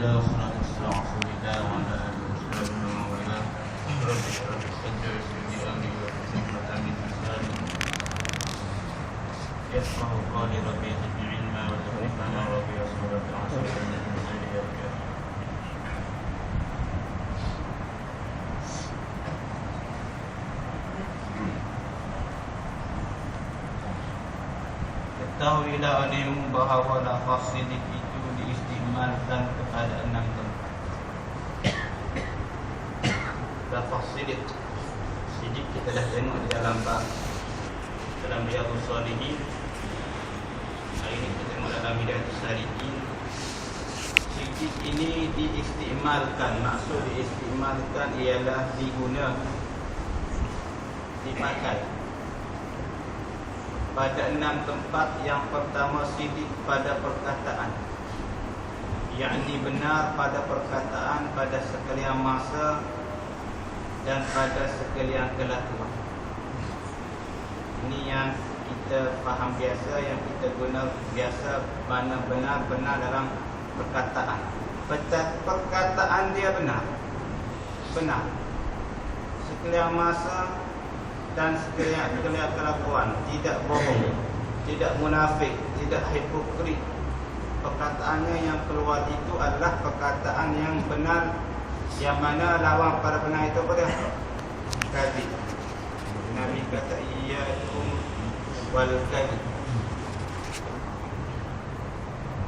الله والصلاة والسلام على رسول الله وعلى آله وصحبه ومن والاه. رب اشرح لي صدري ويسر لي أمري واحلل عقدة من لساني يفقهوا قولي. ربي زدني علما وارزقني فهما ربي يسر بالعسر من غير يرجع. Ketahuilah olehmu bahawa lafaz sidik itu diistimalkan kepada 6 tempat. Lafaz sidik kita dah tengok di dalam bab dalam Riyadhus Shalihin. Hari ini kita tengok dalam Hidayatus Salikin. Sidik ini diistimalkan, maksud diistimalkan ialah diguna, dipakai pada 6 tempat. Yang pertama, sidik pada perkataan, yakni benar pada perkataan pada sekalian masa dan pada sekalian kelakuan. Ini yang kita faham biasa, yang kita guna biasa, mana benar-benar dalam perkataan. Perkataan dia benar sekalian masa dan sekalian kelakuan, tidak bohong, tidak munafik, tidak hipokrit. Perkataannya yang keluar itu adalah perkataan yang benar, yang mana lawan pada benar itu pada kadhib. Nabi kata iyyakum wal kadhib,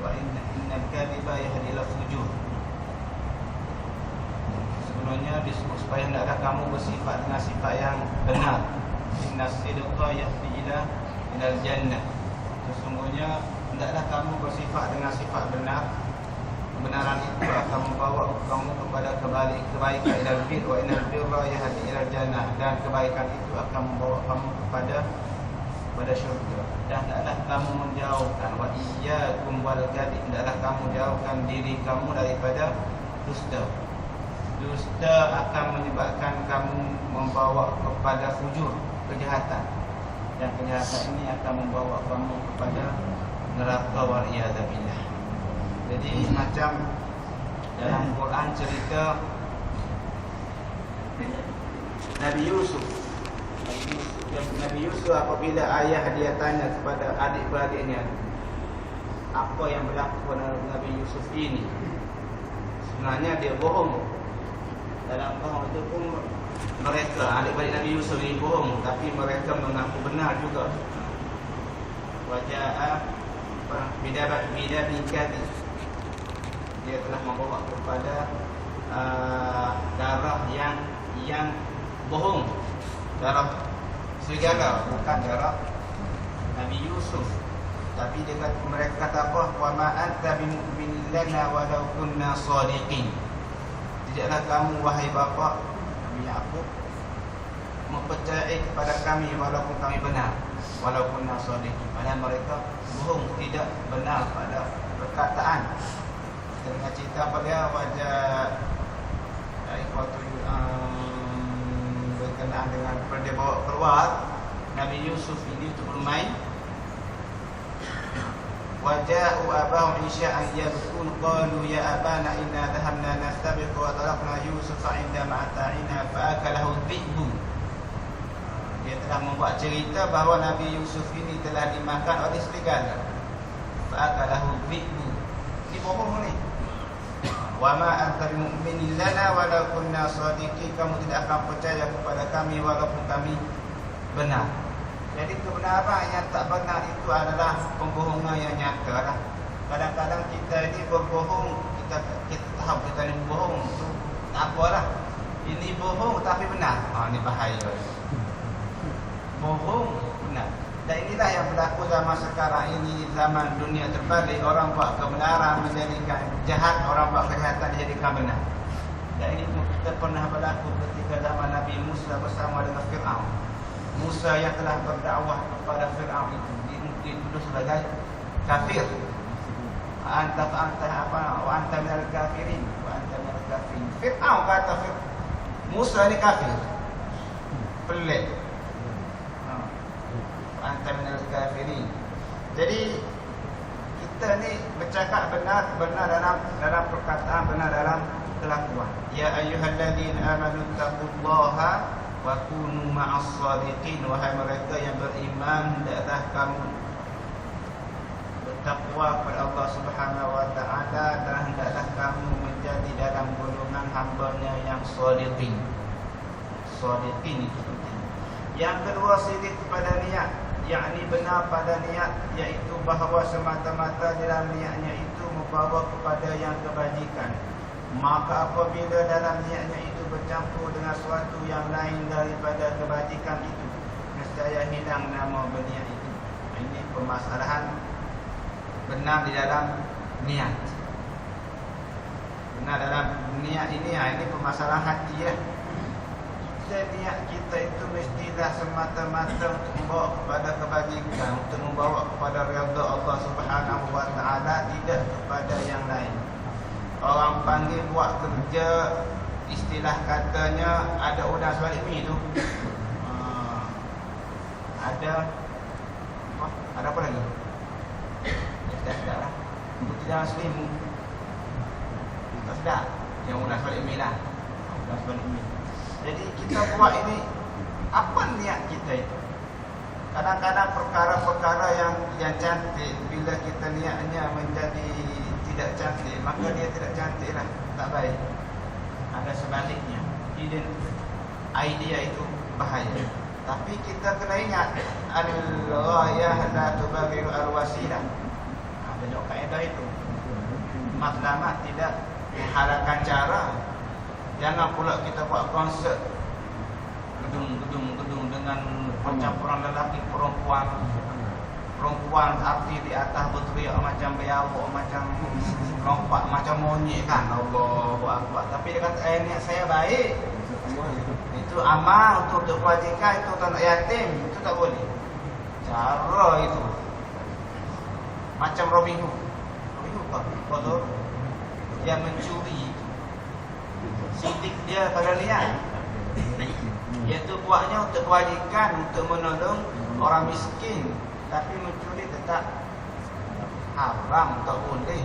wa innal kadhiba yahdi ila fujur. Sebenarnya disebut supaya hendaklah kamu bersifat dengan sifat yang benar. Inna sidqa yahdi ilal jannah. Sesungguhnya hendaklah kamu bersifat dengan sifat benar. Kebenaran itu akan membawa kamu kepada kebaikan, ilal bir, wa innal birra yahdi ilal jannah, dan kebaikan itu akan membawa kamu kepada syurga. Dan hendaklah kamu menjauhkan, wa iyyakum wal kadhib, hendaklah kamu jauhkan diri kamu daripada dusta. Dusta akan menyebabkan kamu membawa kepada fujur, kejahatan. Dan kejahatan ini akan membawa kamu kepada neraka wal'iyadzubillah. Jadi macam dalam Quran cerita Nabi Yusuf apabila ayah dia tanya kepada adik-beradiknya apa yang berlaku pada Nabi Yusuf ini, sebenarnya dia bohong. Dalam kaum itu pun mereka, adik-beradik Nabi Yusuf ini bohong, tapi mereka mengaku benar juga. Wajah bidabin kadhib, dia telah membawa kepada darah yang bohong, darah serigala, bukan darah Nabi Yusuf. Tapi mereka kata apa? Wa ma anta bimu'min lana walau kunna shadiqin. Tidaklah kamu wahai bapa Nabi Yaqub mempercayai kepada kami walaupun kami benar, walaupun shadiqin. Padahal mereka bohong, tidak benar pada perkataan. Kita dengar cerita pada wajah berkenaan dengan dia bawa keluar Nabi Yusuf ini untuk bermain. Waja'u abahum isya'an yabkun qalu ya abana inna dhahabna nastabiqu wa tarakna Yusufa 'inda mata'ina fa'akalahu dhi'bu. Dia telah membuat cerita bahawa Nabi Yusuf ini telah dimakan oleh serigala. Fa'akalahu dhi'bu. Ini bohong ni. Wa ma anta bimu'minin lana walau kunna shadiqin, kamu tidak akan percaya kepada kami walaupun kami benar. Jadi kebenaran yang tak benar itu adalah pembohongan yang nyata lah. Kadang-kadang kita ini berbohong, kita tahu kita ni bohong tu tak apalah. Ini bohong tapi benar. Ini bahaya. Bohong benar. Dan inilah yang berlaku zaman sekarang ini, zaman dunia terbalik. Orang buat kebenaran menjadikan jahat, orang buat kejahatan dijadikan benar. Dan ini kita pernah berlaku ketika zaman Nabi Musa bersama dengan Fir'aun. Musa yang telah berdakwah kepada Fir'aun itu dituduh sebagai kafir. Anta minal kafirin, wa anta minal kafirin. Fir'aun kata Musa ni kafir. Pelik. Anta minal kafirin. Jadi kita ni bercakap benar dalam perkataan, benar dalam kelakuan. Ya ayyuhalladzina amanu taqullaha wa kunu ma'as shadiqin. Wahai mereka yang beriman, hendaklah kamu bertakwa kepada Allah Subhanahu wa taala dan hendaklah kamu menjadi dalam golongan hamba-Nya yang shadiqin. Shadiqin itu penting. Yang kedua, sidik pada niat, yakni benar pada niat, iaitu bahawa semata-mata dalam niatnya itu membawa kepada yang kebajikan. Maka apabila dalam niatnya itu bercampur dengan sesuatu yang lain daripada kebajikan itu, nescaya hilang nama berniat itu. Ini permasalahan benar di dalam niat. Benar dalam niat ini permasalahan hati ya. Niat kita itu mestilah semata-mata untuk membawa kepada kebajikan, untuk membawa kepada redha Allah Subhanahu wa taala, tidak kepada yang lain. Orang panggil buat kerja, istilah katanya ada udas balik mi tu. Ada apa lagi? Tak sedap lah. Putih dalam selimut. Tak sedap. Yang udas balik mi lah. Udas balik mi. Jadi kita buat ini, apa niat kita itu? Kadang-kadang perkara-perkara yang cantik, bila kita niatnya menjadi tidak cantik, maka dia tidak cantik lah, tak baik. Ada sebaliknya, idea itu bahaya. Tapi kita kena ingat, al-ghayah la tubabiru al-wasilah. Banyak kaedah itu. Matlamat tidak menghalalkan cara. Jangan pula kita buat konsert gedung dengan pencampuran lelaki perempuan. Perempuan arti di atas berteriak macam biawak, macam lompat, macam monyet kan. Allahu Akbar. Tapi dia kata niat saya baik. Itu amal untuk kewajiban, itu anak yatim, itu tak boleh. Cara itu macam Robin Hood. Robin Hood apa tu? Yang mencuri. Sidik dia pada niat, iaitu buatnya untuk kewajiban, untuk menolong orang miskin. Tapi mencuri tetap haram, tak boleh.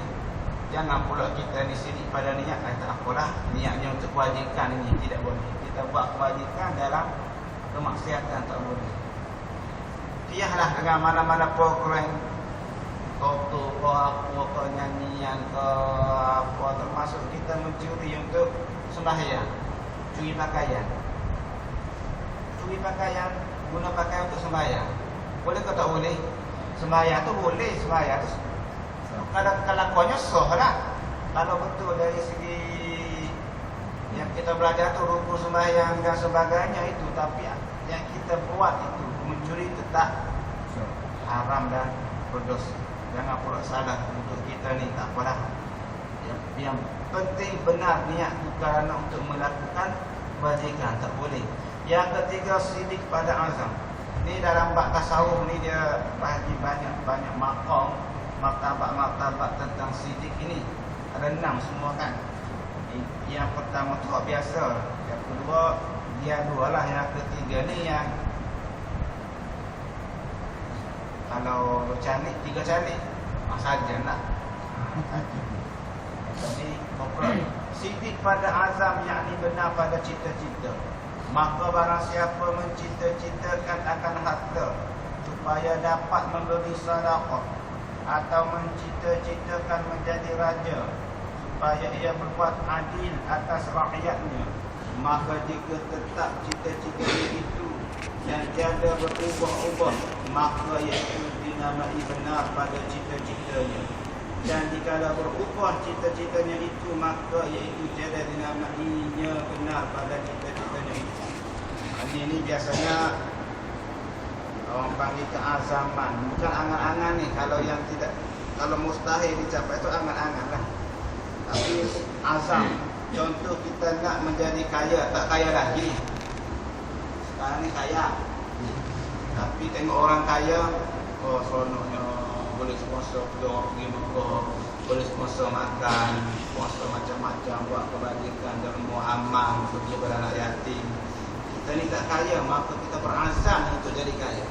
Jangan pula kita ni sidik pada niat, kata apalah niatnya untuk kewajiban ini, tidak boleh. Kita buat kewajiban dalam kemaksiatan, tak boleh. Piahlah dengan mana-mana program foto ke apa ke nyanyian ke apa, termasuk kita mencuri untuk sembahyang, curi pakaian, guna pakaian untuk sembahyang. Boleh ke tak boleh? Sembahyang tu boleh, sembahyang tu kalau kelakuannya sah lah. Kalau betul dari segi yang kita belajar tu rukun sembahyang dan sebagainya itu, tapi yang kita buat itu mencuri tetap haram dan berdosa. Jangan pula salah untuk kita ni, tak apalah. Yang penting benar niat bukan untuk melakukan kebajikan, tak boleh. Yang ketiga, sidik pada azam. Ni dalam bab tasawuf ni dia bahagi banyak maqam, martabat tentang sidik ini. Ada 6 semua kan. Yang pertama tu biasa, yang kedua dia 2 lah, yang ketiga ni yang kalau cantik 3 cantik saja nak. Jadi sidik pada azam, yakni benar pada cita-cita. Maka barang siapa mencita-citakan akan harta supaya dapat memberi sedekah, atau mencita-citakan menjadi raja supaya ia berbuat adil atas rakyatnya, maka jika tetap cita-citanya itu dan tiada berubah-ubah, maka iaitu dinamai benar pada cita-citanya. Dan jikalau berubah cita-citanya itu, maka iaitu tiada dinamainya benar pada cita-citanya itu. Ini biasanya orang panggil keazaman, bukan angan-angan ni. Kalau yang tidak, kalau mustahil dicapai itu angan-angan lah. Tapi azam, contoh kita nak menjadi kaya, tak kaya lagi. Sekarang ni kaya, tapi tengok orang kaya, oh seronoknya, boleh sponsor kedua pergi Mekah, boleh sponsor makan, sponsor macam-macam, buat kebajikan, derma amal, pergi kepada anak yatim. Kita ni tak kaya, maka kita berazam untuk jadi kaya.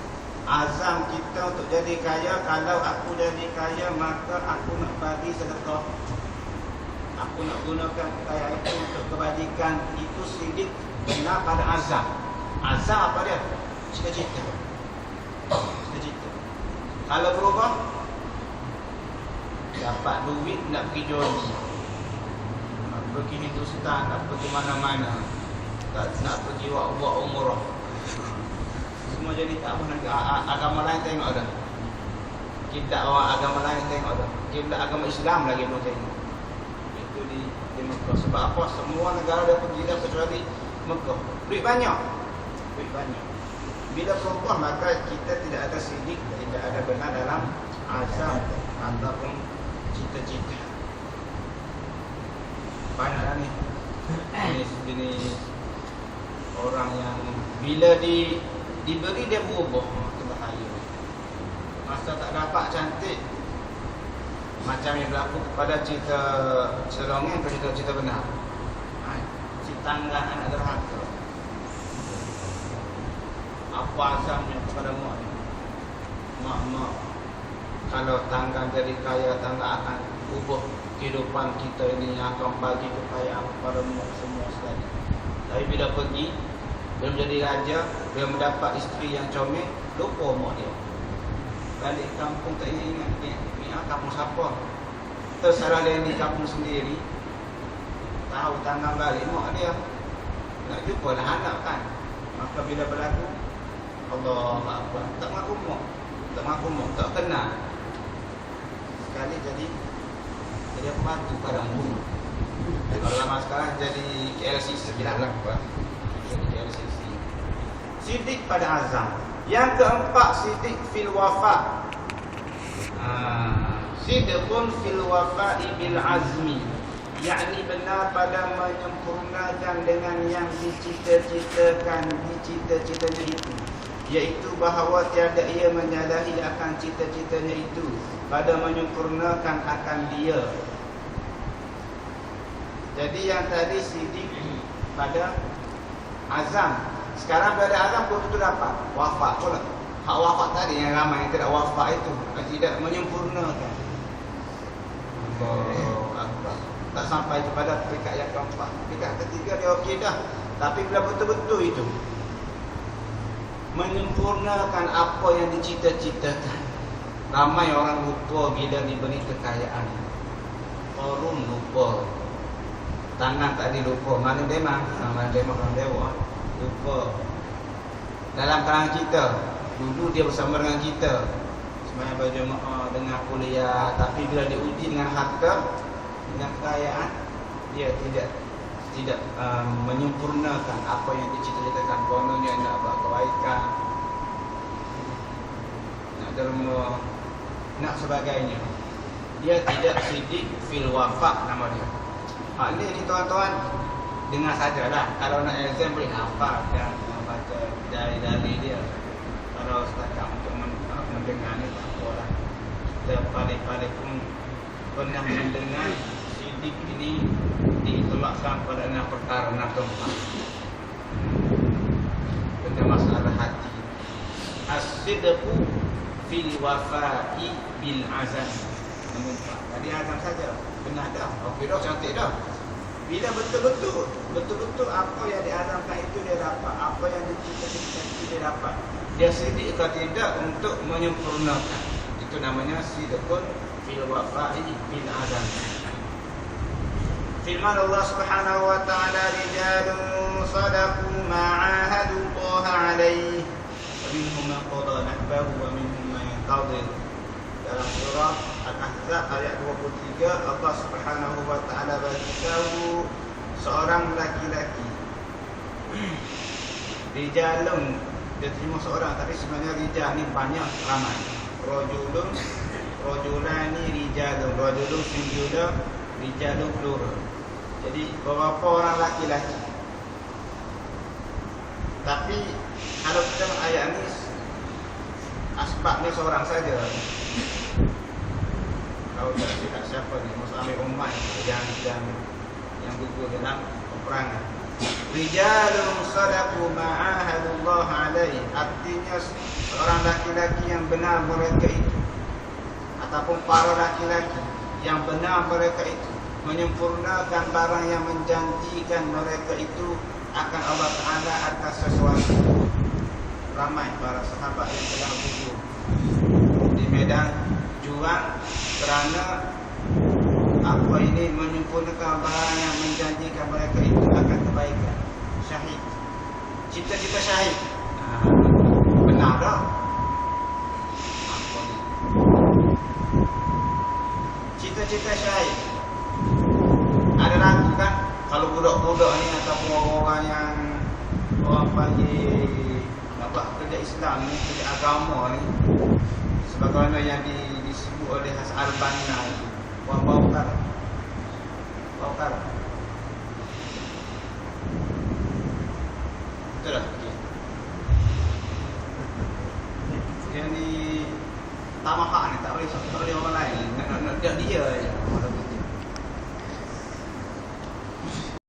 azam kita untuk jadi kaya, kalau aku jadi kaya maka aku nak bagi sedekah, aku nak gunakan kekayaan itu untuk kebajikan. Itu sidik benar pada azam. Azam apa dia? Cita-cita. Cita-cita. Kalau berubah, dapat duit nak pergi jodi, nak pergi Hindustan, nak pergi mana-mana, nak pergi buat umrah, semua jadi tak apa. Agama lain tengok dah, kita orang agama lain tengok dah, kita agama Islam lagi belum tengok. Itu di Mekah. Sebab apa? Semua negara dia pergi dah kecuali Mekah. Duit banyak. Bila berubah maka kita tidak ada sidik, tidak ada benar dalam azam ataupun cita-cita. Banyaklah ni jenis orang yang bila diberi dia berubah. Itu bahaya. Masa tak dapat cantik, macam yang berlaku kepada cerita dongeng atau cerita benar. Cerita tangga anak derhaka. Apa azamnya kepada mak ni? Mak, kalau tangga jadi kaya, tangga akan ubah kehidupan kita ini, yang akan bagi kekayaan kepada mak semua sekali. Tapi bila pergi, belum jadi raja, belum mendapat isteri yang comel, lupa mak dia. Balik kampung tak ingat dia kampung siapa. Terserah dia di kampung sendiri, tahu tangga balik mak dia, nak jumpa lah anak kan. Maka bila berlaku, Allah Akbar, tak mengaku mak, tak kenal. Sekali jadi pembantu pada guru. Kalau lama sekarang jadi KLCC lah apa? Jadi KLCC. Sidik pada azam. Yang keempat, sidik fil wafa. Sidqun fil wafa'i bil azmi, yakni benar pada menyempurnakan dengan yang dicita-citakan, dicita-citanya itu, iaitu bahawa tiada ia menyalahi akan cita-citanya itu pada menyempurnakan akan dia. Jadi yang tadi sidik pada azam, sekarang pada azam betul-betul dapat wafat pula. Hak wafat tadi yang ramai yang tidak wafat itu, tidak menyempurnakan. Tak sampai kepada peringkat yang keempat. Peringkat ketiga dia okey dah, tapi bila betul-betul itu menyempurnakan apa yang dicita-citakan. Ramai orang lupa bila diberi kekayaan. Korun lupa, tangan tadi lupa, mana demam, mana dewa lupa. Dalam kalangan kita, dulu dia bersama dengan kita, semuanya berjemaah dengan kuliah, tapi bila diuji dengan harta, dengan kekayaan, dia tidak menyempurnakan apa yang dicita-citakan. Kononnya nak buat kebaikan, nak derma, nak sebagainya. Dia tidak sidik fil wafa nama dia. Ini tuan-tuan dengar sajalah. Kalau nak exam boleh hafal dan baca dari dia. Kalau setakat untuk mendengar ni tak apalah. Kita paling-paling pun pernah mendengar sidik ini ditolakkan pada 6 perkara, 6 tempat. Tentang masalah hati. As-sidqu fil wafa'i bil azam. Tadi azam saja, benar dah, okey dah, cantik dah. Bila betul-betul apa yang diazamkan itu dia dapat, apa yang dicita-citakan itu dia dapat. Dia sidik atau tidak untuk menyempurnakan. Itu namanya sidqun fil wafa'i bil azam. Firman Allah Subhanahu wa taala, rijalun sadaqu ma 'ahadu Allah 'alaihi wa minhum man qada nahbahu wa minhum man yantazir. Dalam surah Al-Ahzab ayat 23, Allah Subhanahu wa taala beritahu seorang laki-laki. Rijalun, dia terima seorang, tapi sebenarnya rijal ni banyak, ramai. Rajulani rijalun, rajulun singular, rijalun plural. Jadi beberapa orang laki-laki. Tapi kalau kita ayat ni, asbabnya seorang saja. Kalau tak siapa ni, Musa Amir Ummah yang gugur dalam peperangan. Rijalun sadaqu ma'ahadullah alaihi, artinya seorang laki-laki yang benar mereka itu, ataupun para laki-laki yang benar mereka itu menyempurnakan barang yang menjanjikan mereka itu akan Allah Ta'ala atas sesuatu. Ramai para sahabat yang telah gugur di medan juang kerana apa ini menyempurnakan barang yang menjanjikan mereka itu akan kebaikan. Syahid, cita-cita syahid, benar tak? Apa ni? Cita-cita syahid. Ada ragu kan? Kalau budak-budak ni ataupun orang-orang yang orang panggil nak buat kerja Islam ni, kerja agama ni, sebagaimana yang disebut oleh Hasan Al-Banna ni, orang baukar. Betul tak? Yang ni tamahak ni tak boleh orang lain, nak dia je.